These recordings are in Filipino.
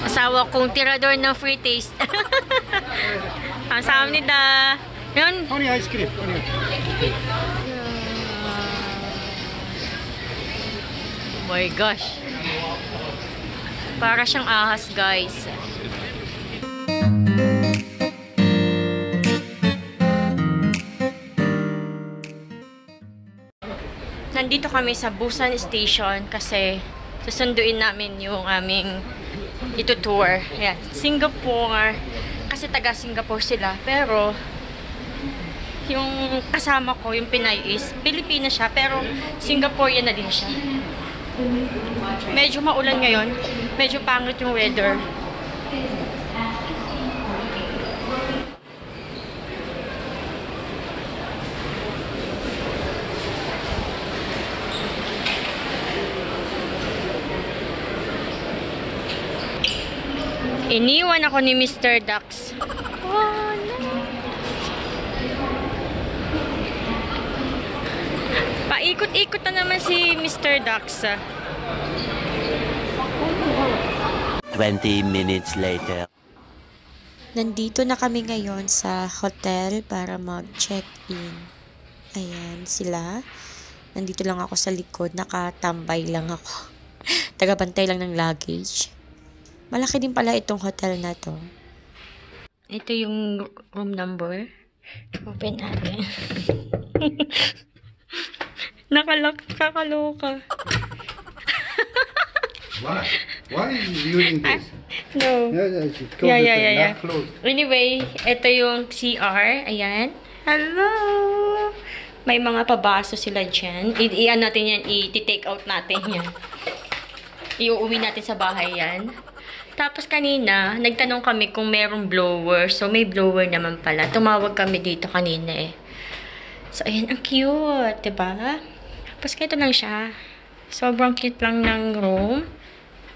Asawa kong tirador ng free taste. 감사합니다. Yun. 허니 아이스크림. 허니. Oh my gosh. Para siyang ahas, guys. Nandito kami sa Busan Station kasi susunduin namin yung aming ito-tour. Ayan, Singapore. Kasi taga Singapore sila. Pero, yung kasama ko, yung Pinay is, Pilipina siya. Pero, Singaporean na din siya. Medyo maulan ngayon. Medyo pangit yung weather. Iniwan ako ni Mr. Dax. Oh, no. Paikot-ikot na naman si Mr. Dax. 20 minutes later. Nandito na kami ngayon sa hotel para mag-check-in. Ayan sila. Nandito lang ako sa likod. Nakatambay lang ako. Tagabantay lang ng luggage. Malaki din pala itong hotel na to. Ito yung room number. Open natin. Nakalock, kakaloka. Why? Why is using this? No. Yeah. Anyway, ito yung CR. Ayan. Hello! May mga pabaso sila dyan. I-ano natin yan, i-take out natin yan. Iuuwi natin sa bahay yan. Tapos kanina, nagtanong kami kung merong blower. So, may blower naman pala. Tumawag kami dito kanina eh. So, ayan, ang cute. Diba? Tapos ito lang siya. Sobrang cute lang ng room.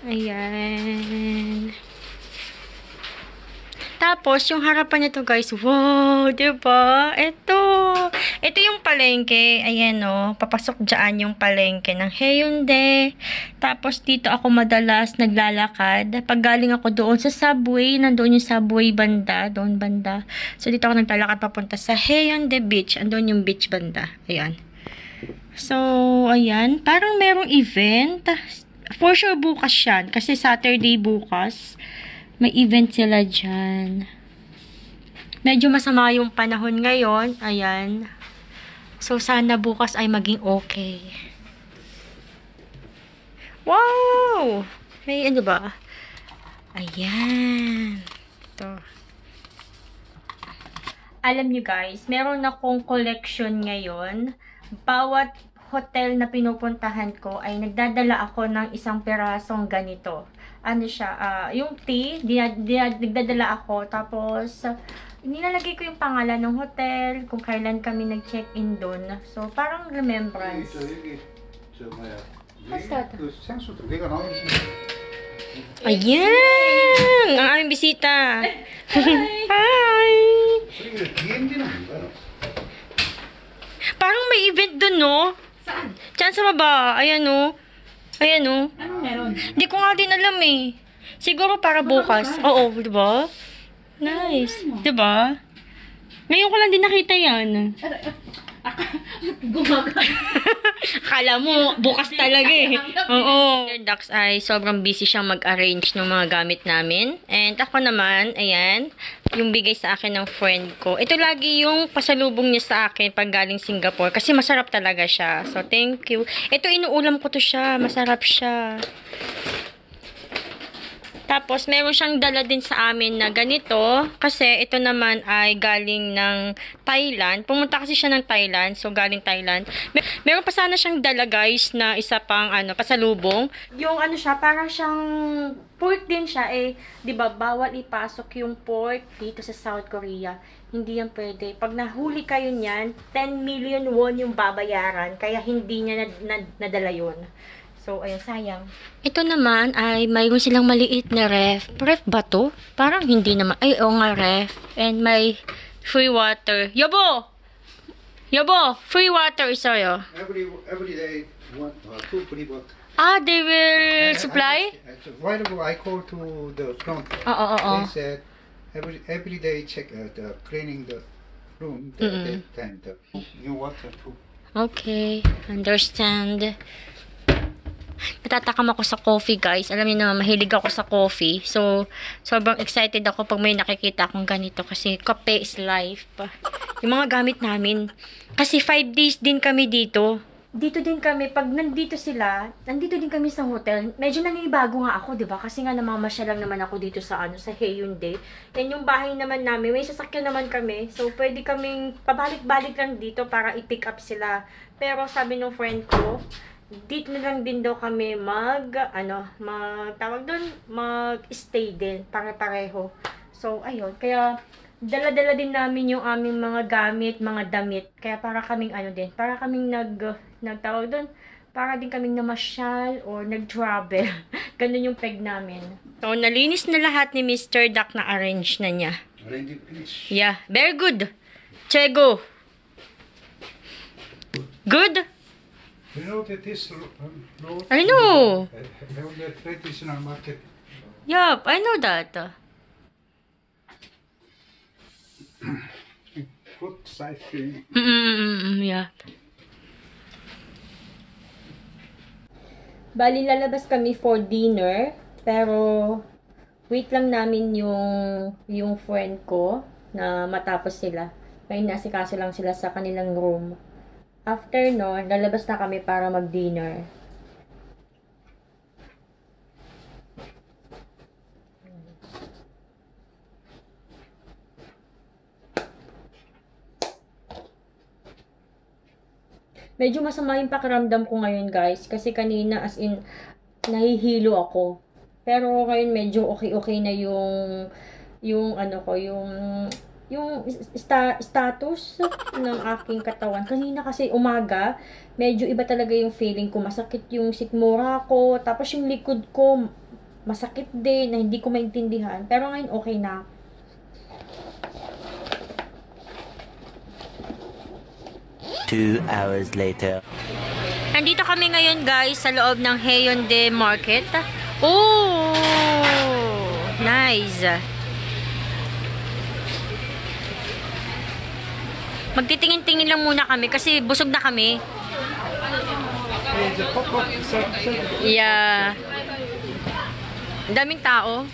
Ayan. Tapos, yung harapan nito guys, wow, diba? Ito yung palengke. Ayan o, papasok dyan yung palengke ng Haeundae. Tapos, dito ako madalas naglalakad. Pag galing ako doon sa subway, nandoon yung subway banda, doon banda. So, dito ako naglalakad papunta sa Haeundae Beach. Andun yung beach banda. Ayan. So, ayan. Parang merong event. For sure, bukas yan. Kasi Saturday bukas. May event sila dyan. Medyo masama yung panahon ngayon. Ayan. So, sana bukas ay maging okay. Wow! May ano ba? Ayan. Ito. Alam nyo guys, meron akong collection ngayon. Bawat hotel na pinupuntahan ko ay nagdadala ako ng isang perasong ganito. Ano siya, yung tea, nagdadala ako. Tapos, nilalagay ko yung pangalan ng hotel, kung kailan kami nag-check-in doon. So, parang remembrance. What's that? Ayan! Ang aming bisita. Hi! Parang may event doon, no? Saan? Diyan sa baba. Ayan, no? Ayan, no? Anong meron? Hindi ko nga din alam, eh. Siguro para bukas. Oo, diba? Nice. Diba? Ngayon ko lang din nakita yan. Gumaga. Akala mo, bukas talaga eh. Oo. Mr. Dax ay sobrang busy siyang mag-arrange ng mga gamit namin. And ako naman, ayan, yung bigay sa akin ng friend ko. Ito lagi yung pasalubong niya sa akin pag galing Singapore. Kasi masarap talaga siya. So, thank you. Ito, inuulam ko to siya. Masarap siya. Tapos, meron siyang dala din sa amin na ganito. Kasi, ito naman ay galing ng Thailand. Pumunta kasi siya ng Thailand. So, galing Thailand. Meron pa sana siyang dala, guys, na isa pang, pasalubong. Yung siya, parang siyang pork din siya. Eh, di ba, bawal ipasok yung pork dito sa South Korea. Hindi yan pwede. Pag nahuli kayo niyan, 10 million won yung babayaran. Kaya, hindi niya nadala yun. So, ayun, sayang. Ito naman ay mayroon silang maliit na ref. Ref ba to? Parang hindi naman. Ay, oo nga, ref. And may free water. Yobo! Yobo! Free water sa'yo. Every day, 2 free water. Ah, they will supply? A while ago, I called to the front. Oo. They said every day check the cleaning the room. That time the new water too. Okay, understand. Natatakam ako sa coffee, guys. Alam niyo naman, mahilig ako sa coffee. So, sobrang excited ako pag may nakikita akong ganito. Kasi, kape is life. Yung mga gamit namin. Kasi, 5 days din kami dito. Dito din kami, pag nandito sila, nandito din kami sa hotel. Medyo nangibago nga ako, 'di ba? Kasi nga namamasyal lang naman ako dito sa sa Haeundae. Yan yung bahay naman namin, may sasakyan naman kami. So pwede kaming pabalik-balik lang dito para i-pick up sila. Pero sabi ng friend ko, dito na lang din daw kami mag-stay din, pare-pareho. So ayun, kaya dala-dala din namin yung aming mga gamit, mga damit. Kaya para kaming para kaming nagtawag doon, para din kaming namasyal or nag-travel. Ganun yung peg namin. So, nalinis na lahat ni Mr. Duck na arrange na niya. Arrange finish. Yeah, very good. Chego. Good? You know that this road. I know. The traditional market. Yup, I know that. Good cycling. Yeah. Bali, lalabas kami for dinner. Pero, wait lang namin yung friend ko na matapos sila. May nasikaso lang sila sa kanilang room. After no, lalabas na kami para mag-dinner. Medyo masama yung pakiramdam ko ngayon, guys. Kasi kanina, as in, nahihilo ako. Pero ngayon, medyo okay na yung status ng aking katawan. Kanina kasi umaga, medyo iba talaga yung feeling ko. Masakit yung sikmura ko. Tapos yung likod ko, masakit din, na hindi ko maintindihan. Pero ngayon, okay na. Two hours later. Nandito kami ngayon, guys, sa loob ng Haeundae Market. Oh! Nice! Magtitingin-tingin lang muna kami kasi busog na kami. Yeah. Ang daming tao.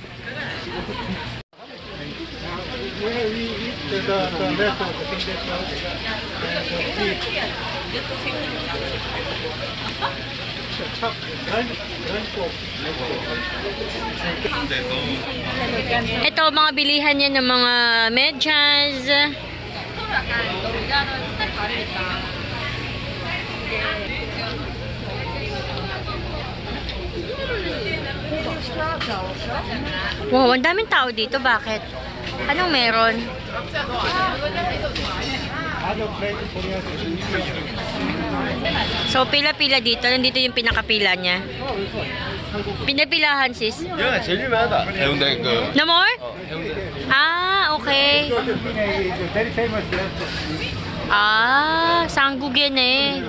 Ito, mga bilihan niya ng mga medyas. Wow, ang daming tao dito. Bakit? Anong meron? So, pila-pila dito. Nandito yung pinakapila niya. Pinapilahan, sis. 여기가 제일 유명하다. 해운대 그. No more? Ah, okay. Very famous Ah, sanggug yan eh.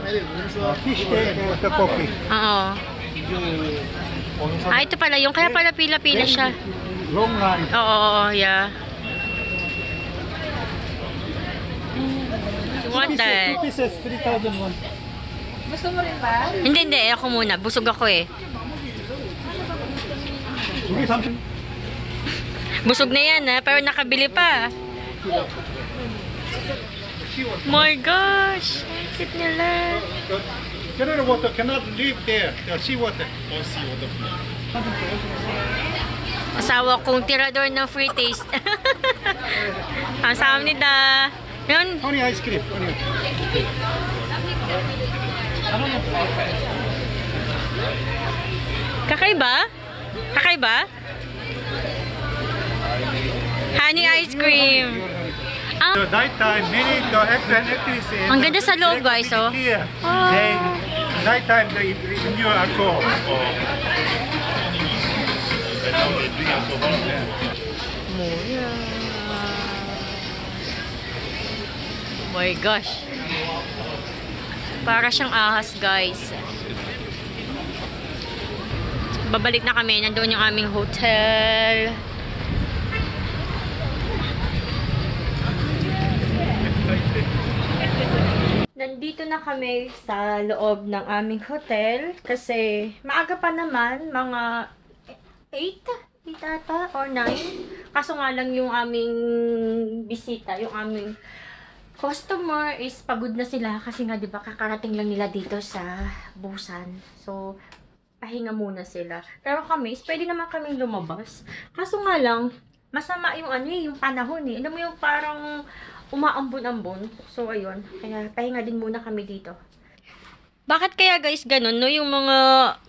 fish cake the coffee. Oo. Ah, ito pala yung. Kaya pala pila-pila siya. Long line. Oo, yeah. You want that? Pieces 3,001. Hindi. Ako muna. Busog ako eh. Busog na yan pero nakabili pa. My gosh! Cute nila. Mineral water cannot live there. The sea water. Asawa kong tirador ng free taste. 감사합니다. Yun. Honey ice cream. Honey. Kakaiba? Kakaiba? Honey ice cream. The night time, many the actor and actresses. Ang ganda sa loob, guys, oh. They night time they renew alcohol. Oh my gosh. Para siyang ahas, guys. babalik na kami. Nandoon yung aming hotel. Nandito na kami sa loob ng aming hotel kasi maaga pa naman, mga 8 ata or 9. Kaso nga lang yung aming bisita, yung aming customer is pagod na sila kasi nga 'di ba kakarating lang nila dito sa Busan. So pahinga muna sila. Pero kami, pwede naman kaming lumabas. Kaso nga lang masama yung yung panahon eh. Alam mo yung parang umaambon-ambon. So, ayun. Kaya, pahinga din muna kami dito. Bakit kaya guys ganun, no? Yung mga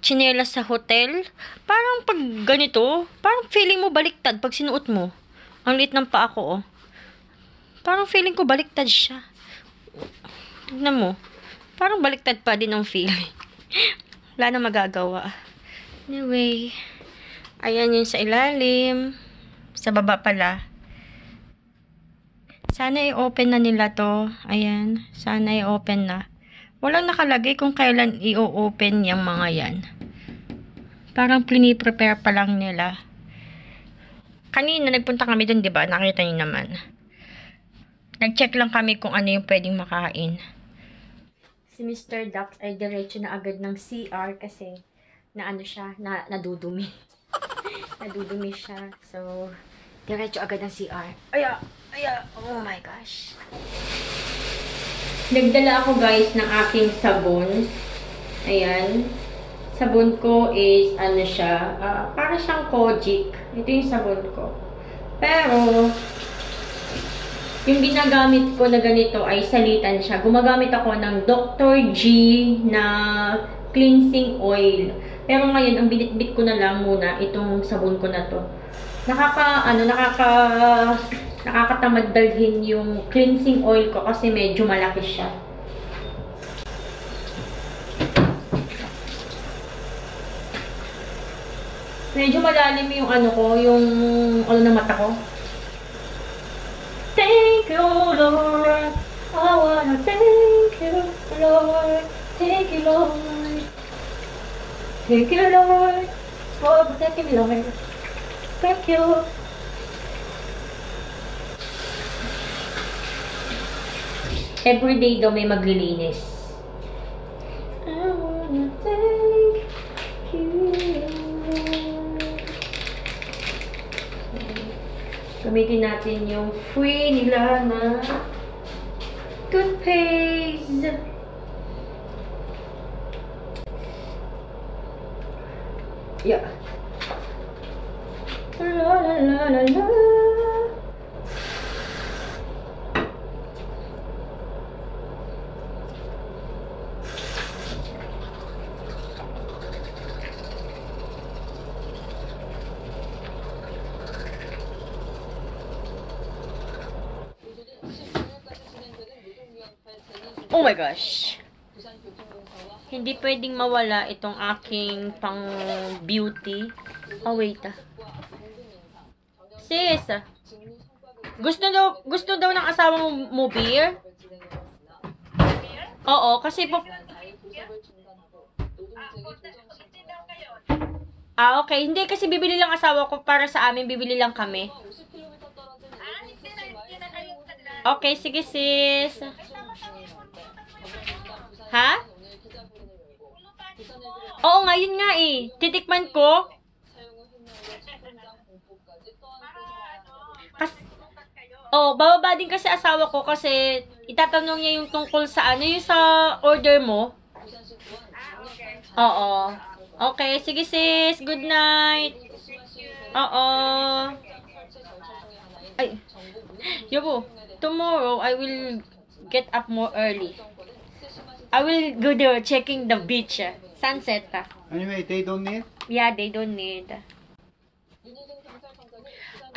tsinelas sa hotel, parang pag ganito, parang feeling mo baliktad pag sinuot mo. Ang liit ng paa ko, oh. Parang feeling ko baliktad siya. Tignan mo. Parang baliktad pa din ang feeling. Wala na magagawa. Anyway, ayan yun sa ilalim. Sa baba pala. Sana i-open na nila to. Ayan. Sana i-open na. Walang nakalagay kung kailan i-open yung mga yan. Parang prepare pa lang nila. Kanina nagpunta kami dun, diba? Nakita niyo naman. Nag-check lang kami kung ano yung pwedeng makain. Si Mr. Dax ay diretso na agad ng CR kasi nadudumi. Nadudumi siya. So, diretso agad ng CR. Aya! Oh my gosh. Nagdala ako guys ng aking sabon. Ayan. Sabon ko is ano siya. Para siyang Kojic. Ito yung sabon ko. Pero yung ginagamit ko na ganito ay salitan siya. Gumagamit ako ng Dr. G na cleansing oil. Pero ngayon ang binitbit ko na lang muna itong sabon ko na to. Nakakatamad dalhin yung cleansing oil ko kasi medyo malaki siya. Medyo malalim yung yung ng mata ko. Thank you, Lord. I wanna thank you, Lord. Thank you, Lord. Thank you, Lord. For protecting me, Lord. Thank you. Everyday daw may maglilinis. I wanna thank you. Gamitin natin yung free nila na toothpaste. Yeah. La la la la la. Oh my gosh. Hindi pwedeng mawala itong aking pang beauty. Oh wait Sis, gusto daw ng asawa mo beer? Oo, kasi okay. Hindi kasi bibili lang asawa ko para sa amin, bibili lang kami. Okay, sige sis. Ha? Oo nga, yun nga eh. Titikman ko. Bababa din kasi asawa ko kasi itatanong niya yung tungkol sa yung sa order mo. Oo. Okay, sige sis. Good night. Oo. Ay. Yabo, tomorrow I will get up more early. I will go there checking the beach. Sunset. Anyway, they don't need? Yeah, they don't need.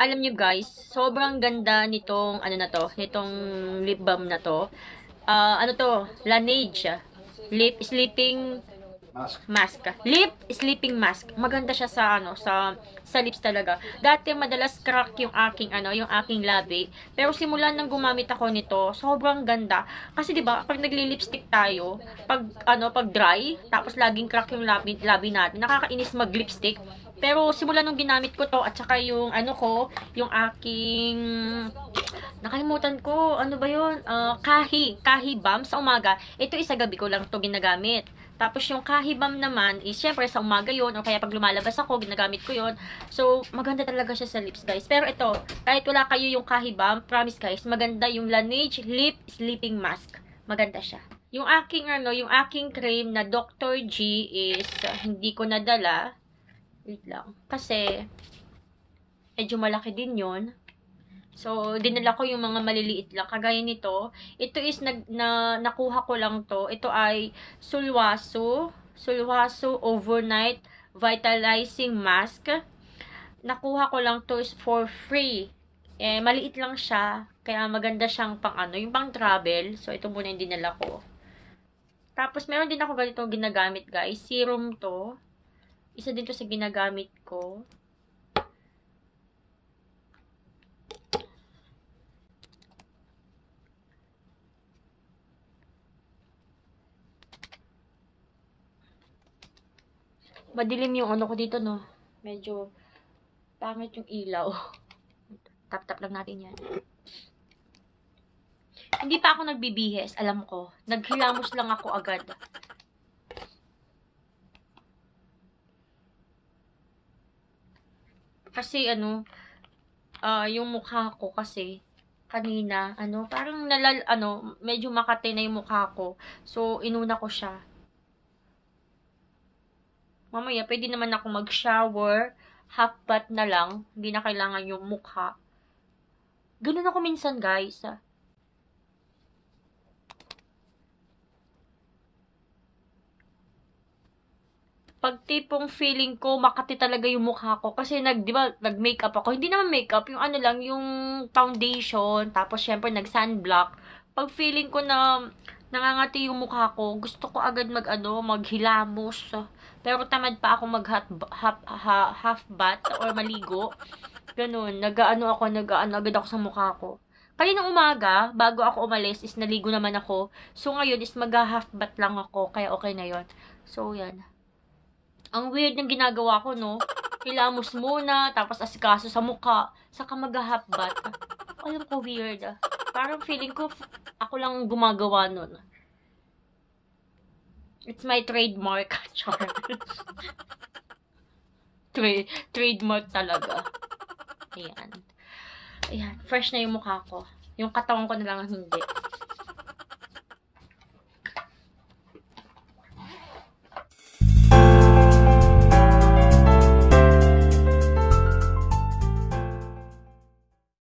Alam nyo guys, sobrang ganda nitong nitong lip balm na to. Laneige. Sleeping Mask. Lip sleeping mask. Maganda siya sa ano, sa lips talaga. Dati madalas crack yung aking yung aking labi. Pero simula nang gumamit ako nito, sobrang ganda. Kasi 'di ba, pag nagli-lipstick tayo, pag dry, tapos laging crack yung labi natin, nakakainis mag-lipstick. Pero simula nung ginamit ko to at saka yung yung aking nakalimutan ko, ano ba yun? Kahi balm sa umaga. Ito isa gabi ko lang to ginagamit. Tapos yung kahi balm naman is syempre sa umaga yon o kaya pag lumalabas ako, ginagamit ko yon. So, maganda talaga siya sa lips, guys. Pero ito, kahit wala kayo yung kahi balm, promise guys, maganda yung Laneige Lip Sleeping Mask. Maganda siya. Yung aking cream na Dr. G is hindi ko nadala. Wait lang. Kasi, medyo malaki din yon. So, dinala ko yung mga maliliit lang. Kagaya nito. Ito is, nakuha ko lang to. Ito ay Sulwhasoo Overnight Vitalizing Mask. Nakuha ko lang to is for free. Maliit lang siya. Kaya maganda siyang yung pang travel. So, ito muna yung dinala ko. Tapos, meron din ako ganito ginagamit, guys. Serum to. Isa din to sa ginagamit ko. Madilim yung ko dito, no? Medyo pangit yung ilaw. Tap-tap lang natin yan. Hindi pa ako nagbibihis, alam ko. Naghilamos lang ako agad. Kasi yung mukha ko kasi kanina, parang medyo makati na yung mukha ko. So, inuna ko siya. Mamaya, pwede naman ako mag-shower, half bath na lang. Hindi na kailangan yung mukha. Ganun ako minsan, guys. Pag tipong feeling ko, makati talaga yung mukha ko. Kasi di ba, nag-makeup ako. Hindi naman makeup, yung lang, yung foundation. Tapos, syempre, nag-sunblock. Pag feeling ko na nangangati yung mukha ko, gusto ko agad maghilamos. Pero tamad pa ako half bath or maligo. Ganun, nag-ano agad ako sa mukha ko. Kaninang umaga, bago ako umalis, is naligo naman ako. So, ngayon is mag-half bath lang ako. Kaya okay na yon. So, yan. Ang weird ng ginagawa ko, no? Hilamos muna, tapos asikaso sa mukha, saka mag-half bath. Alam ko, weird. Parang feeling ko, ako lang gumagawa nun. It's my trademark. Char. Trademark talaga. Ayan. Ayan. Fresh na yung mukha ko. Yung katawan ko na lang hindi.